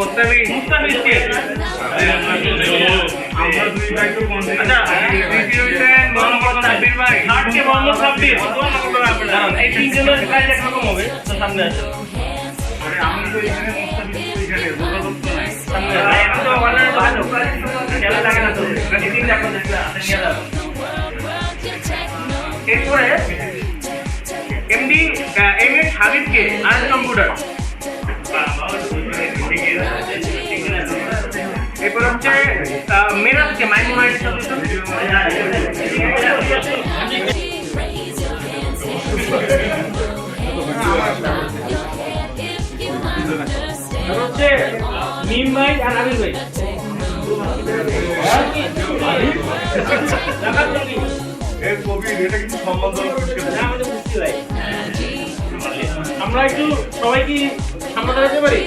মুস্তাফিজ কে আমরা দুই ভাই তো কোন আচ্ছা দ্বিতীয় হইছেন মোহাম্মদ সাব্বির ভাই থার্ড কে মোহাম্মদ সাব্বির দোয়া না করবেন আপনারা এই তিনজনের প্রাইস একরকম হবে তো সামনে আসেন আরে আমি তো এখানে মুস্তাফিজ এখানে যোগাযোগ তো নাই সামনে আমি তো অনলাইন ভালো খেলা লাগে না তো এই তিন আপনাদের নিয়ে যাবেন এরপরে এমডি এমএস হাবিবকে আর কম্পিউটার এরপর হচ্ছে মেরাজকে মাইন্ড হচ্ছে মিম ভাই আর আবির ভাই আমরা একটু সবাই কি সামনে দাঁড়াতে পারি?